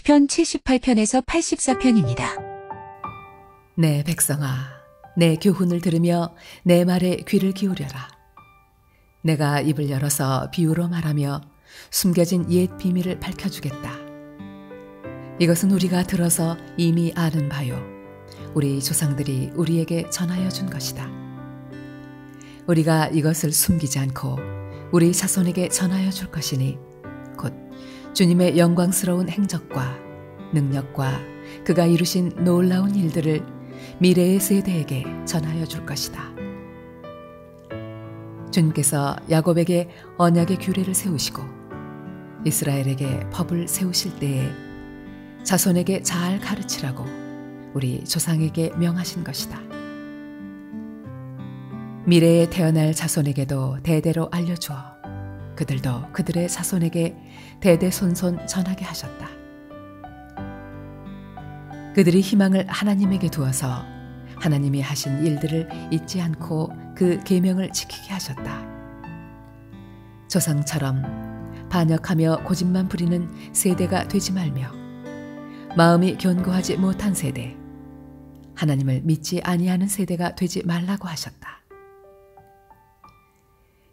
시편 78편에서 84편입니다. 내 백성아, 내 교훈을 들으며 내 말에 귀를 기울여라. 내가 입을 열어서 비유로 말하며 숨겨진 옛 비밀을 밝혀주겠다. 이것은 우리가 들어서 이미 아는 바요. 우리 조상들이 우리에게 전하여 준 것이다. 우리가 이것을 숨기지 않고 우리 자손에게 전하여 줄 것이니 곧 주님의 영광스러운 행적과 능력과 그가 이루신 놀라운 일들을 미래의 세대에게 전하여 줄 것이다. 주님께서 야곱에게 언약의 규례를 세우시고 이스라엘에게 법을 세우실 때에 자손에게 잘 가르치라고 우리 조상에게 명하신 것이다. 미래에 태어날 자손에게도 대대로 알려주어 그들도 그들의 자손에게 대대손손 전하게 하셨다. 그들이 희망을 하나님에게 두어서 하나님이 하신 일들을 잊지 않고 그 계명을 지키게 하셨다. 조상처럼 반역하며 고집만 부리는 세대가 되지 말며 마음이 견고하지 못한 세대, 하나님을 믿지 아니하는 세대가 되지 말라고 하셨다.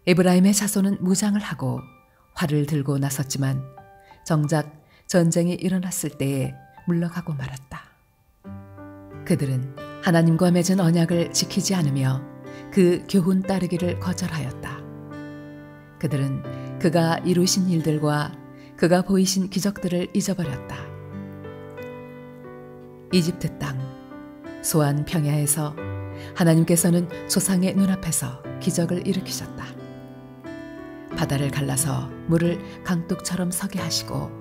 에브라임의 자손은 무장을 하고 활을 들고 나섰지만 정작 전쟁이 일어났을 때에 물러가고 말았다. 그들은 하나님과 맺은 언약을 지키지 않으며 그 교훈 따르기를 거절하였다. 그들은 그가 이루신 일들과 그가 보이신 기적들을 잊어버렸다. 이집트 땅, 소안 평야에서 하나님께서는 조상의 눈앞에서 기적을 일으키셨다. 바다를 갈라서 물을 강둑처럼 서게 하시고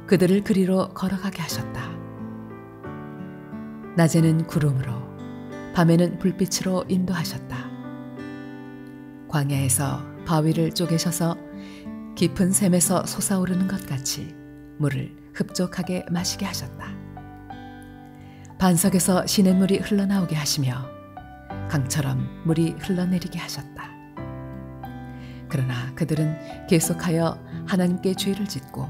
그들을 그리로 걸어가게 하셨다. 낮에는 구름으로, 밤에는 불빛으로 인도하셨다. 광야에서 바위를 쪼개셔서 깊은 샘에서 솟아오르는 것 같이 물을 흡족하게 마시게 하셨다. 반석에서 시냇물이 흘러나오게 하시며 강처럼 물이 흘러내리게 하셨다. 그러나 그들은 계속하여 하나님께 죄를 짓고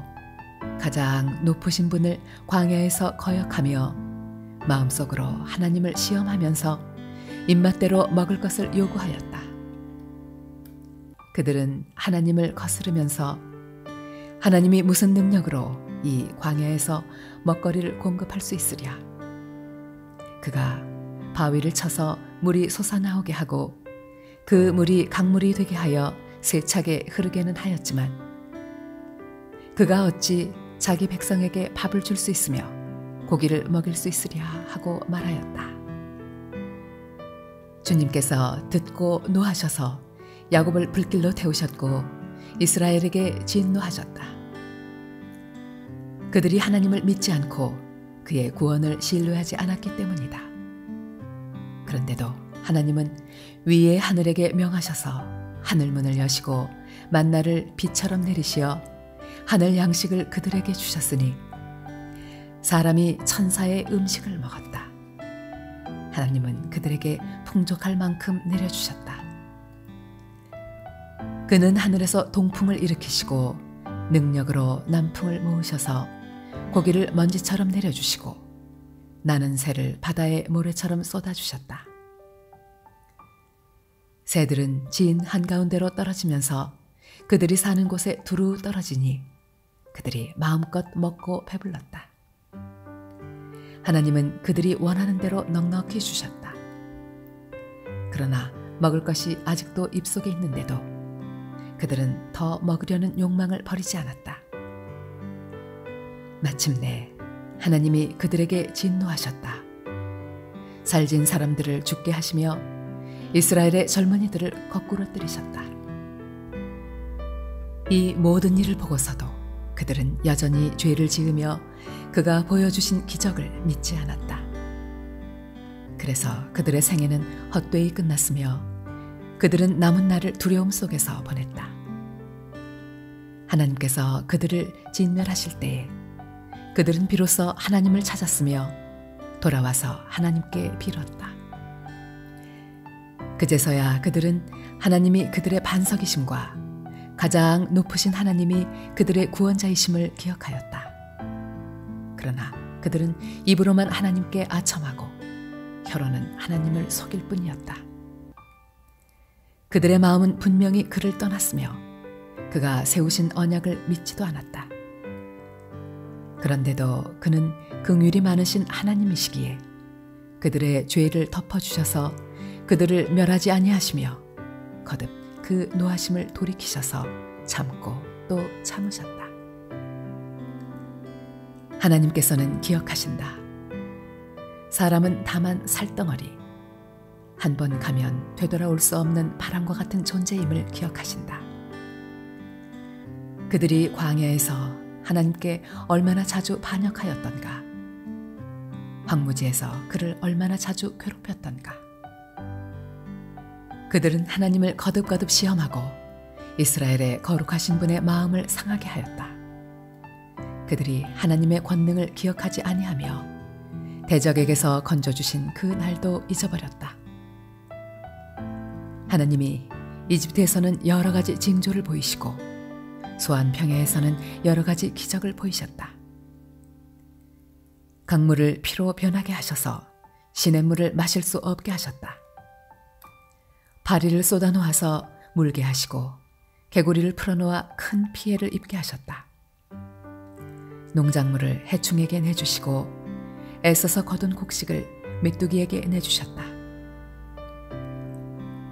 가장 높으신 분을 광야에서 거역하며 마음속으로 하나님을 시험하면서 입맛대로 먹을 것을 요구하였다. 그들은 하나님을 거스르면서 하나님이 무슨 능력으로 이 광야에서 먹거리를 공급할 수 있으랴. 그가 바위를 쳐서 물이 솟아나오게 하고 그 물이 강물이 되게 하여 세차게 흐르게는 하였지만 그가 어찌 자기 백성에게 밥을 줄 수 있으며 고기를 먹일 수 있으랴 하고 말하였다. 주님께서 듣고 노하셔서 야곱을 불길로 태우셨고 이스라엘에게 진노하셨다. 그들이 하나님을 믿지 않고 그의 구원을 신뢰하지 않았기 때문이다. 그런데도 하나님은 위의 하늘에게 명하셔서 하늘문을 여시고 만나를 비처럼 내리시어 하늘 양식을 그들에게 주셨으니 사람이 천사의 음식을 먹었다. 하나님은 그들에게 풍족할 만큼 내려주셨다. 그는 하늘에서 동풍을 일으키시고 능력으로 남풍을 모으셔서 고기를 먼지처럼 내려주시고 나는 새를 바다의 모래처럼 쏟아주셨다. 새들은 진 한가운데로 떨어지면서 그들이 사는 곳에 두루 떨어지니 그들이 마음껏 먹고 배불렀다. 하나님은 그들이 원하는 대로 넉넉히 주셨다. 그러나 먹을 것이 아직도 입속에 있는데도 그들은 더 먹으려는 욕망을 버리지 않았다. 마침내 하나님이 그들에게 진노하셨다. 살진 사람들을 죽게 하시며 이스라엘의 젊은이들을 거꾸로 때리셨다. 이 모든 일을 보고서도 그들은 여전히 죄를 지으며 그가 보여주신 기적을 믿지 않았다. 그래서 그들의 생애는 헛되이 끝났으며 그들은 남은 날을 두려움 속에서 보냈다. 하나님께서 그들을 진멸하실 때에 그들은 비로소 하나님을 찾았으며 돌아와서 하나님께 빌었다. 그제서야 그들은 하나님이 그들의 반석이심과 가장 높으신 하나님이 그들의 구원자이심을 기억하였다. 그러나 그들은 입으로만 하나님께 아첨하고 혀로는 하나님을 속일 뿐이었다. 그들의 마음은 분명히 그를 떠났으며 그가 세우신 언약을 믿지도 않았다. 그런데도 그는 긍휼이 많으신 하나님이시기에 그들의 죄를 덮어주셔서 그들을 멸하지 아니하시며 거듭 그 노하심을 돌이키셔서 참고 또 참으셨다. 하나님께서는 기억하신다. 사람은 다만 살덩어리, 한 번 가면 되돌아올 수 없는 바람과 같은 존재임을 기억하신다. 그들이 광야에서 하나님께 얼마나 자주 반역하였던가, 황무지에서 그를 얼마나 자주 괴롭혔던가. 그들은 하나님을 거듭거듭 시험하고 이스라엘의 거룩하신 분의 마음을 상하게 하였다. 그들이 하나님의 권능을 기억하지 아니하며 대적에게서 건져주신 그 날도 잊어버렸다. 하나님이 이집트에서는 여러 가지 징조를 보이시고 소안 평야에서는 여러 가지 기적을 보이셨다. 강물을 피로 변하게 하셔서 시냇물을 마실 수 없게 하셨다. 바리를 쏟아놓아서 물게 하시고 개구리를 풀어놓아 큰 피해를 입게 하셨다. 농작물을 해충에게 내주시고 애써서 거둔 곡식을 메뚜기에게 내주셨다.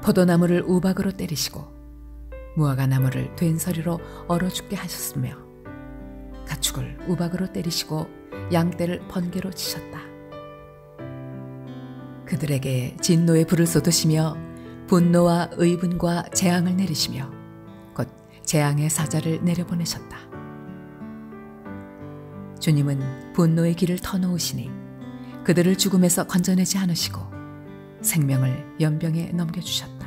포도나무를 우박으로 때리시고 무화과나무를 된서리로 얼어 죽게 하셨으며 가축을 우박으로 때리시고 양떼를 번개로 치셨다. 그들에게 진노의 불을 쏟으시며 분노와 의분과 재앙을 내리시며 곧 재앙의 사자를 내려보내셨다. 주님은 분노의 길을 터놓으시니 그들을 죽음에서 건져내지 않으시고 생명을 연병에 넘겨주셨다.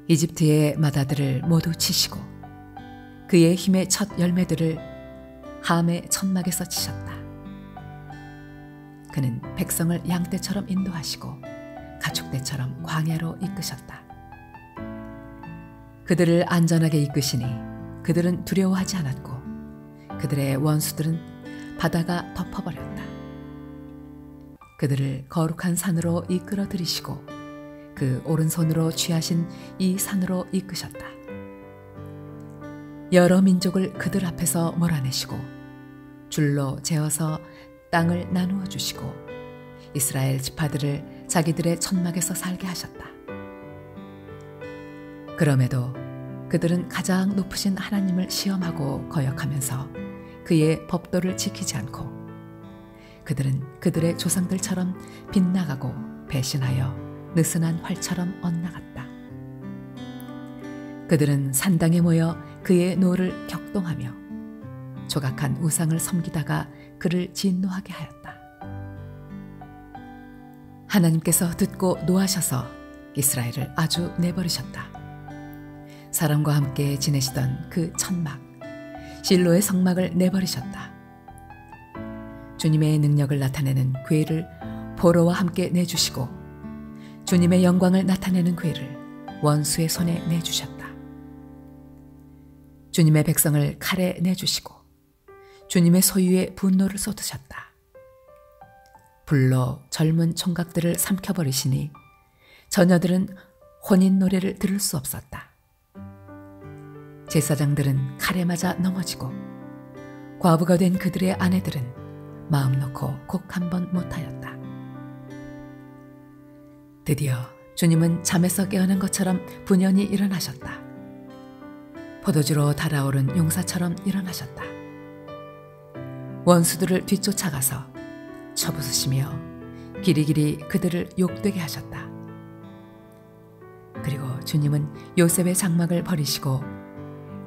이집트의 마다들을 모두 치시고 그의 힘의 첫 열매들을 함의 천막에서 치셨다. 그는 백성을 양떼처럼 인도하시고 가축대처럼 광야로 이끄셨다. 그들을 안전하게 이끄시니 그들은 두려워하지 않았고 그들의 원수들은 바다가 덮어버렸다. 그들을 거룩한 산으로 이끌어 들이시고 그 오른손으로 취하신 이 산으로 이끄셨다. 여러 민족을 그들 앞에서 몰아내시고 줄로 재어서 땅을 나누어 주시고 이스라엘 지파들을 자기들의 천막에서 살게 하셨다. 그럼에도 그들은 가장 높으신 하나님을 시험하고 거역하면서 그의 법도를 지키지 않고 그들은 그들의 조상들처럼 빗나가고 배신하여 느슨한 활처럼 엇나갔다. 그들은 산당에 모여 그의 노를 격동하며 조각한 우상을 섬기다가 그를 진노하게 하였다. 하나님께서 듣고 노하셔서 이스라엘을 아주 내버리셨다. 사람과 함께 지내시던 그 천막, 실로의 성막을 내버리셨다. 주님의 능력을 나타내는 괴를 포로와 함께 내주시고 주님의 영광을 나타내는 괴를 원수의 손에 내주셨다. 주님의 백성을 칼에 내주시고 주님의 소유의 분노를 쏟으셨다. 불로 젊은 총각들을 삼켜버리시니 처녀들은 혼인 노래를 들을 수 없었다. 제사장들은 칼에 맞아 넘어지고 과부가 된 그들의 아내들은 마음 놓고 곡 한 번 못하였다. 드디어 주님은 잠에서 깨어난 것처럼 분연히 일어나셨다. 포도주로 달아오른 용사처럼 일어나셨다. 원수들을 뒤쫓아가서 쳐부수시며 길이길이 그들을 욕되게 하셨다. 그리고 주님은 요셉의 장막을 버리시고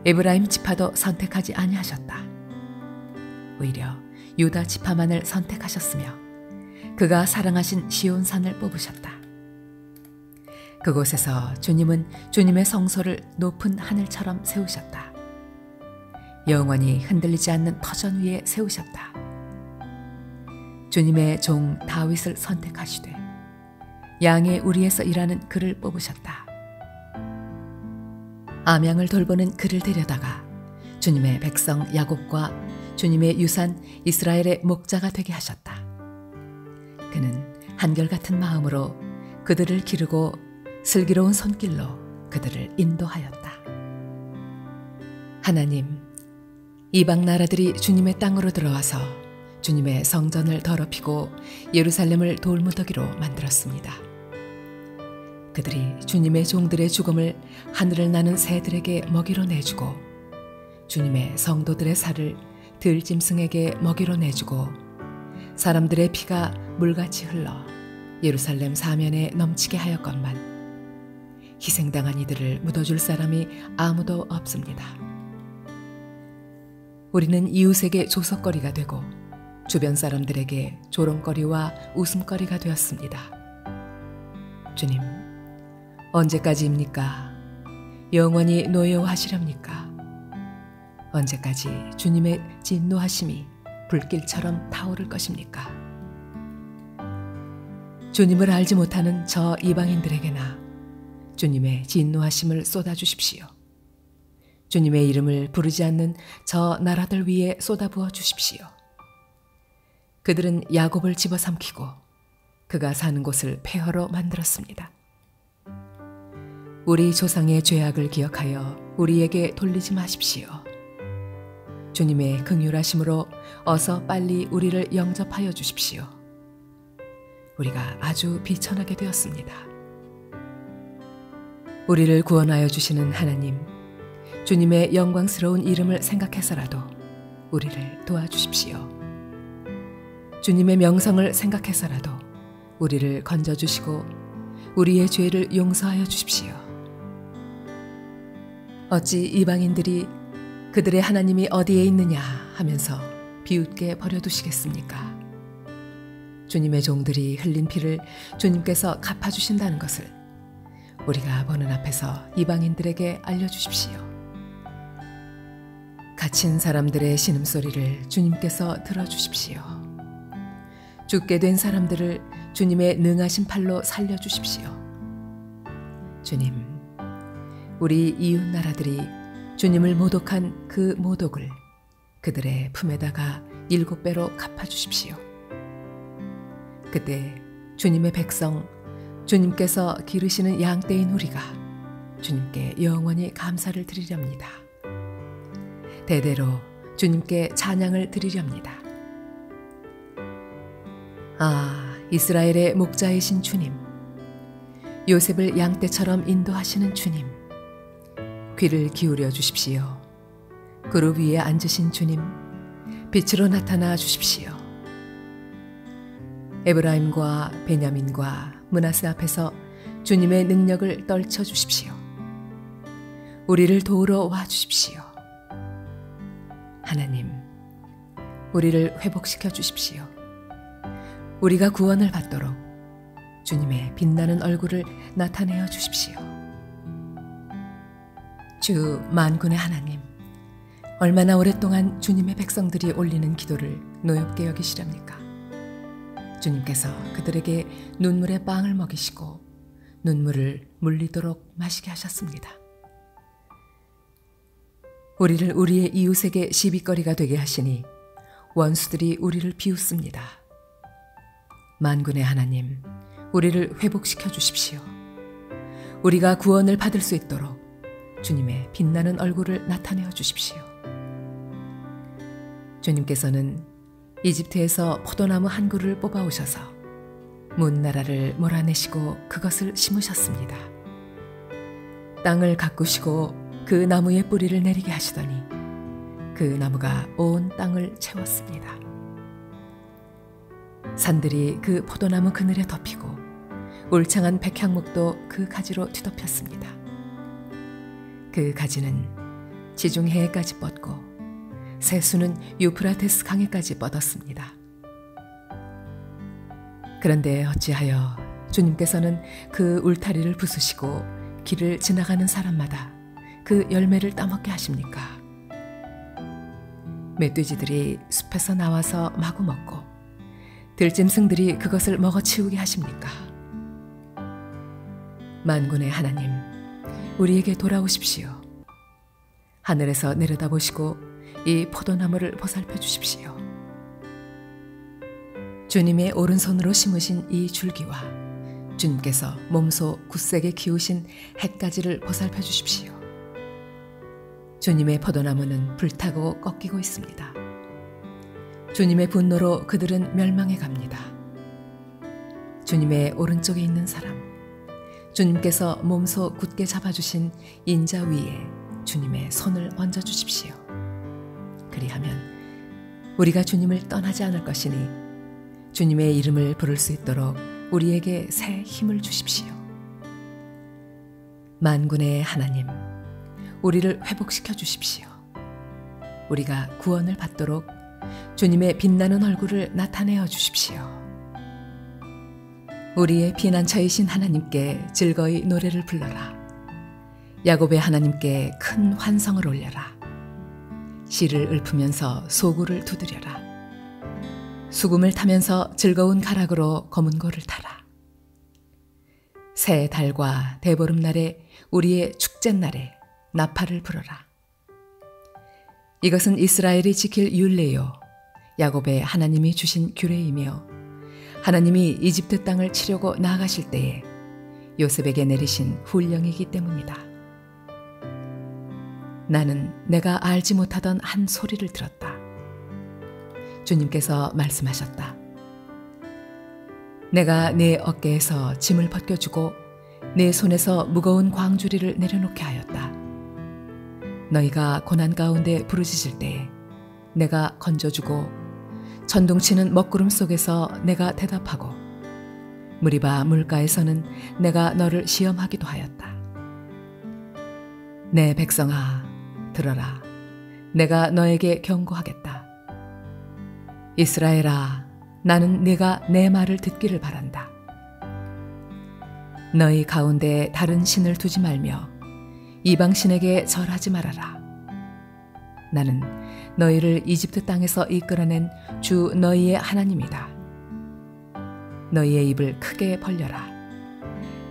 에브라임 지파도 선택하지 아니하셨다. 오히려 유다 지파만을 선택하셨으며 그가 사랑하신 시온산을 뽑으셨다. 그곳에서 주님은 주님의 성소를 높은 하늘처럼 세우셨다. 영원히 흔들리지 않는 터전 위에 세우셨다. 주님의 종 다윗을 선택하시되 양의 우리에서 일하는 그를 뽑으셨다. 암양을 돌보는 그를 데려다가 주님의 백성 야곱과 주님의 유산 이스라엘의 목자가 되게 하셨다. 그는 한결같은 마음으로 그들을 기르고 슬기로운 손길로 그들을 인도하였다. 하나님, 이방 나라들이 주님의 땅으로 들어와서 주님의 성전을 더럽히고 예루살렘을 돌무더기로 만들었습니다. 그들이 주님의 종들의 죽음을 하늘을 나는 새들에게 먹이로 내주고 주님의 성도들의 살을 들짐승에게 먹이로 내주고 사람들의 피가 물같이 흘러 예루살렘 사면에 넘치게 하였건만 희생당한 이들을 묻어줄 사람이 아무도 없습니다. 우리는 이웃에게 조석거리가 되고 주변 사람들에게 조롱거리와 웃음거리가 되었습니다. 주님, 언제까지입니까? 영원히 노여워하시렵니까? 언제까지 주님의 진노하심이 불길처럼 타오를 것입니까? 주님을 알지 못하는 저 이방인들에게나 주님의 진노하심을 쏟아주십시오. 주님의 이름을 부르지 않는 저 나라들 위에 쏟아부어 주십시오. 그들은 야곱을 집어삼키고 그가 사는 곳을 폐허로 만들었습니다. 우리 조상의 죄악을 기억하여 우리에게 돌리지 마십시오. 주님의 긍휼하심으로 어서 빨리 우리를 영접하여 주십시오. 우리가 아주 비천하게 되었습니다. 우리를 구원하여 주시는 하나님, 주님의 영광스러운 이름을 생각해서라도 우리를 도와주십시오. 주님의 명성을 생각해서라도 우리를 건져주시고 우리의 죄를 용서하여 주십시오. 어찌 이방인들이 그들의 하나님이 어디에 있느냐 하면서 비웃게 버려두시겠습니까? 주님의 종들이 흘린 피를 주님께서 갚아주신다는 것을 우리가 보는 앞에서 이방인들에게 알려주십시오. 갇힌 사람들의 신음소리를 주님께서 들어주십시오. 죽게 된 사람들을 주님의 능하신 팔로 살려주십시오. 주님, 우리 이웃 나라들이 주님을 모독한 그 모독을 그들의 품에다가 7배로 갚아주십시오. 그때 주님의 백성, 주님께서 기르시는 양떼인 우리가 주님께 영원히 감사를 드리렵니다. 대대로 주님께 찬양을 드리렵니다. 아, 이스라엘의 목자이신 주님, 요셉을 양떼처럼 인도하시는 주님, 귀를 기울여 주십시오. 그룹 위에 앉으신 주님, 빛으로 나타나 주십시오. 에브라임과 베냐민과 므낫세 앞에서 주님의 능력을 떨쳐 주십시오. 우리를 도우러 와 주십시오. 하나님, 우리를 회복시켜 주십시오. 우리가 구원을 받도록 주님의 빛나는 얼굴을 나타내어 주십시오. 주 만군의 하나님, 얼마나 오랫동안 주님의 백성들이 올리는 기도를 노엽게 여기시렵니까? 주님께서 그들에게 눈물의 빵을 먹이시고 눈물을 물리도록 마시게 하셨습니다. 우리를 우리의 이웃에게 시비거리가 되게 하시니 원수들이 우리를 비웃습니다. 만군의 하나님, 우리를 회복시켜 주십시오. 우리가 구원을 받을 수 있도록 주님의 빛나는 얼굴을 나타내어 주십시오. 주님께서는 이집트에서 포도나무 한 그루를 뽑아오셔서 문 나라를 몰아내시고 그것을 심으셨습니다. 땅을 가꾸시고 그 나무의 뿌리를 내리게 하시더니 그 나무가 온 땅을 채웠습니다. 산들이 그 포도나무 그늘에 덮이고 울창한 백향목도 그 가지로 뒤덮였습니다. 그 가지는 지중해에까지 뻗고 새수는 유프라테스 강에까지 뻗었습니다. 그런데 어찌하여 주님께서는 그 울타리를 부수시고 길을 지나가는 사람마다 그 열매를 따먹게 하십니까? 멧돼지들이 숲에서 나와서 마구 먹고 들짐승들이 그것을 먹어치우게 하십니까? 만군의 하나님, 우리에게 돌아오십시오. 하늘에서 내려다보시고 이 포도나무를 보살펴 주십시오. 주님의 오른손으로 심으신 이 줄기와 주님께서 몸소 굳세게 키우신 햇가지를 보살펴 주십시오. 주님의 포도나무는 불타고 꺾이고 있습니다. 주님의 분노로 그들은 멸망해 갑니다. 주님의 오른쪽에 있는 사람, 주님께서 몸소 굳게 잡아주신 인자 위에 주님의 손을 얹어 주십시오. 그리하면 우리가 주님을 떠나지 않을 것이니 주님의 이름을 부를 수 있도록 우리에게 새 힘을 주십시오. 만군의 하나님, 우리를 회복시켜 주십시오. 우리가 구원을 받도록 주님의 빛나는 얼굴을 나타내어 주십시오. 우리의 피난처이신 하나님께 즐거이 노래를 불러라. 야곱의 하나님께 큰 환성을 올려라. 씨를 읊으면서 소구를 두드려라. 수금을 타면서 즐거운 가락으로 검은고를 타라. 새 달과 대보름날에 우리의 축제날에 나팔을 불어라. 이것은 이스라엘이 지킬 율례요 야곱의 하나님이 주신 규례이며 하나님이 이집트 땅을 치려고 나아가실 때에 요셉에게 내리신 훈령이기 때문이다. 나는 내가 알지 못하던 한 소리를 들었다. 주님께서 말씀하셨다. 내가 네 어깨에서 짐을 벗겨주고 네 손에서 무거운 광주리를 내려놓게 하였다. 너희가 고난 가운데 부르짖을 때에 내가 건져주고 천둥치는 먹구름 속에서 내가 대답하고 무리바 물가에서는 내가 너를 시험하기도 하였다. 내 백성아, 들어라. 내가 너에게 경고하겠다. 이스라엘아, 나는 네가 내 말을 듣기를 바란다. 너희 가운데 다른 신을 두지 말며 이방 신에게 절하지 말아라. 나는 너희를 이집트 땅에서 이끌어낸 주 너희의 하나님이다. 너희의 입을 크게 벌려라.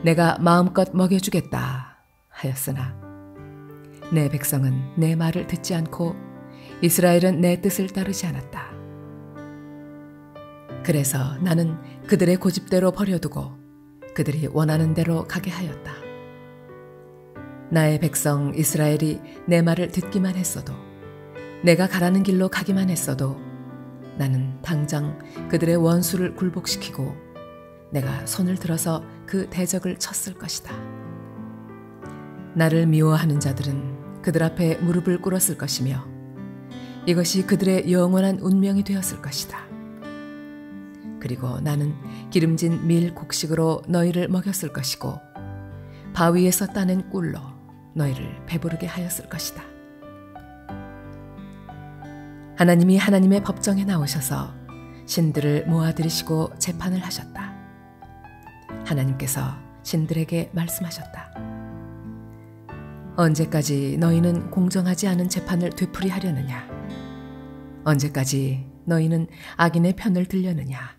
내가 마음껏 먹여주겠다 하였으나 내 백성은 내 말을 듣지 않고 이스라엘은 내 뜻을 따르지 않았다. 그래서 나는 그들의 고집대로 버려두고 그들이 원하는 대로 가게 하였다. 나의 백성 이스라엘이 내 말을 듣기만 했어도 내가 가라는 길로 가기만 했어도 나는 당장 그들의 원수를 굴복시키고 내가 손을 들어서 그 대적을 쳤을 것이다. 나를 미워하는 자들은 그들 앞에 무릎을 꿇었을 것이며 이것이 그들의 영원한 운명이 되었을 것이다. 그리고 나는 기름진 밀 곡식으로 너희를 먹였을 것이고 바위에서 따낸 꿀로 너희를 배부르게 하였을 것이다. 하나님이 하나님의 법정에 나오셔서 신들을 모아들이시고 재판을 하셨다. 하나님께서 신들에게 말씀하셨다. 언제까지 너희는 공정하지 않은 재판을 되풀이하려느냐? 언제까지 너희는 악인의 편을 들려느냐?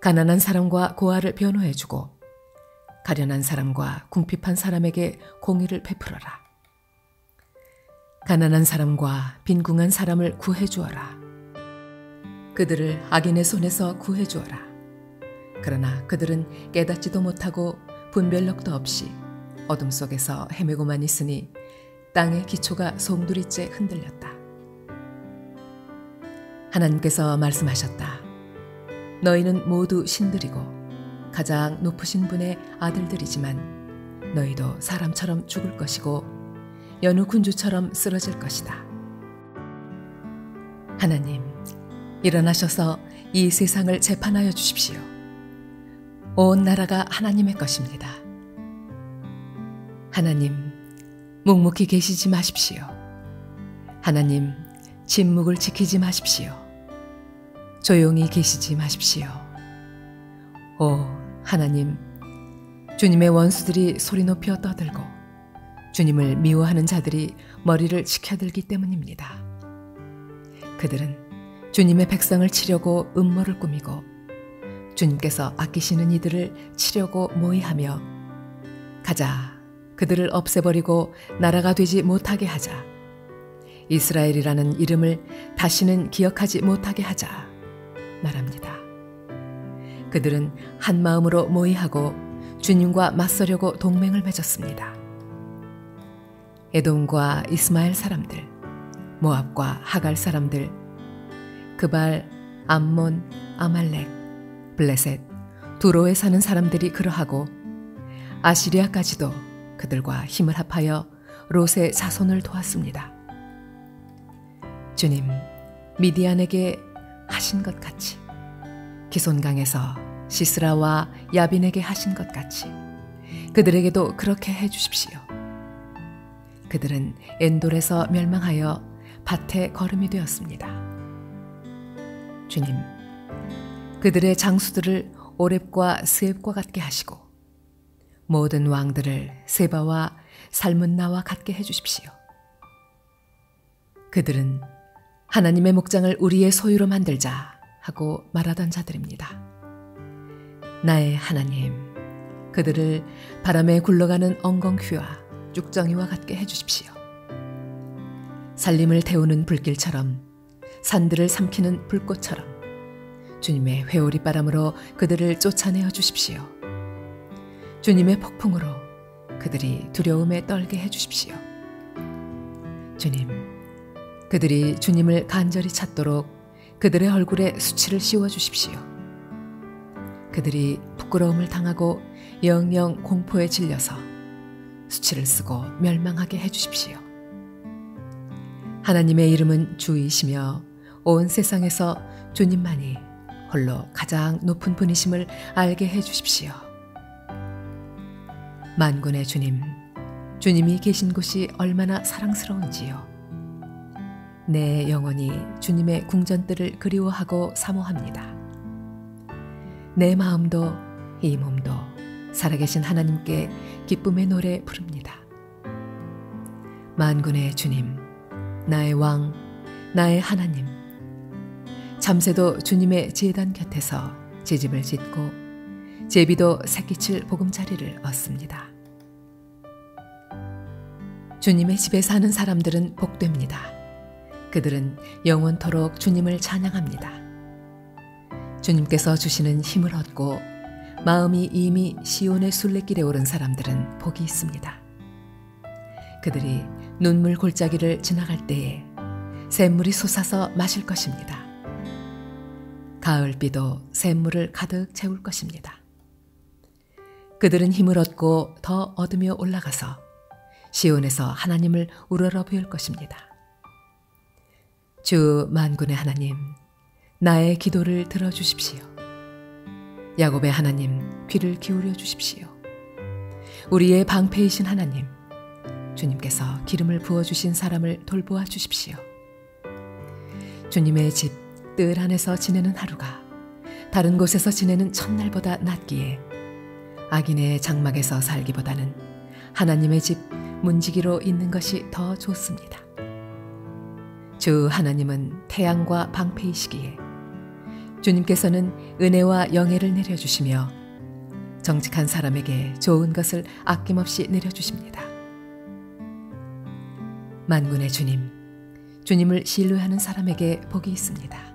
가난한 사람과 고아를 변호해주고 가련한 사람과 궁핍한 사람에게 공의를 베풀어라. 가난한 사람과 빈궁한 사람을 구해주어라. 그들을 악인의 손에서 구해주어라. 그러나 그들은 깨닫지도 못하고 분별력도 없이 어둠 속에서 헤매고만 있으니 땅의 기초가 송두리째 흔들렸다. 하나님께서 말씀하셨다. 너희는 모두 신들이고 가장 높으신 분의 아들들이지만 너희도 사람처럼 죽을 것이고 여느 군주처럼 쓰러질 것이다. 하나님, 일어나셔서 이 세상을 재판하여 주십시오. 온 나라가 하나님의 것입니다. 하나님, 묵묵히 계시지 마십시오. 하나님, 침묵을 지키지 마십시오. 조용히 계시지 마십시오. 오 하나님, 주님의 원수들이 소리 높여 떠들고 주님을 미워하는 자들이 머리를 치켜들기 때문입니다. 그들은 주님의 백성을 치려고 음모를 꾸미고 주님께서 아끼시는 이들을 치려고 모의하며 가자, 그들을 없애버리고 나라가 되지 못하게 하자. 이스라엘이라는 이름을 다시는 기억하지 못하게 하자 말합니다. 그들은 한 마음으로 모의하고 주님과 맞서려고 동맹을 맺었습니다. 에돔과 이스마엘 사람들, 모압과 하갈 사람들, 그발, 암몬, 아말렉, 블레셋, 두로에 사는 사람들이 그러하고 아시리아까지도 그들과 힘을 합하여 롯의 자손을 도왔습니다. 주님, 미디안에게 하신 것 같이 기손강에서 시스라와 야빈에게 하신 것 같이 그들에게도 그렇게 해 주십시오. 그들은 엔돌에서 멸망하여 밭에 거름이 되었습니다. 주님, 그들의 장수들을 오렙과 스앱과 같게 하시고 모든 왕들을 세바와 살문나와 같게 해 주십시오. 그들은 하나님의 목장을 우리의 소유로 만들자 하고 말하던 자들입니다. 나의 하나님, 그들을 바람에 굴러가는 엉겅퀴와 쭉정이와 같게 해주십시오. 살림을 태우는 불길처럼 산들을 삼키는 불꽃처럼 주님의 회오리바람으로 그들을 쫓아내어 주십시오. 주님의 폭풍으로 그들이 두려움에 떨게 해주십시오. 주님, 그들이 주님을 간절히 찾도록 그들의 얼굴에 수치를 씌워주십시오. 그들이 부끄러움을 당하고 영영 공포에 질려서 수치를 쓰고 멸망하게 해주십시오. 하나님의 이름은 주이시며 온 세상에서 주님만이 홀로 가장 높은 분이심을 알게 해주십시오. 만군의 주님, 주님이 계신 곳이 얼마나 사랑스러운지요. 내 영혼이 주님의 궁전들을 그리워하고 사모합니다. 내 마음도 이 몸도 살아계신 하나님께 기쁨의 노래 부릅니다. 만군의 주님, 나의 왕, 나의 하나님, 잠새도 주님의 제단 곁에서 제집을 짓고 제비도 새끼칠 보금자리를 얻습니다. 주님의 집에 사는 사람들은 복됩니다. 그들은 영원토록 주님을 찬양합니다. 주님께서 주시는 힘을 얻고 마음이 이미 시온의 순례길에 오른 사람들은 복이 있습니다. 그들이 눈물 골짜기를 지나갈 때에 샘물이 솟아서 마실 것입니다. 가을비도 샘물을 가득 채울 것입니다. 그들은 힘을 얻고 더 얻으며 올라가서 시온에서 하나님을 우러러 보일 것입니다. 주 만군의 하나님, 나의 기도를 들어주십시오. 야곱의 하나님, 귀를 기울여 주십시오. 우리의 방패이신 하나님, 주님께서 기름을 부어주신 사람을 돌보아 주십시오. 주님의 집 뜰 안에서 지내는 하루가 다른 곳에서 지내는 첫날보다 낫기에 악인의 장막에서 살기보다는 하나님의 집 문지기로 있는 것이 더 좋습니다. 주 하나님은 태양과 방패이시기에 주님께서는 은혜와 영예를 내려주시며 정직한 사람에게 좋은 것을 아낌없이 내려주십니다. 만군의 주님, 주님을 신뢰하는 사람에게 복이 있습니다.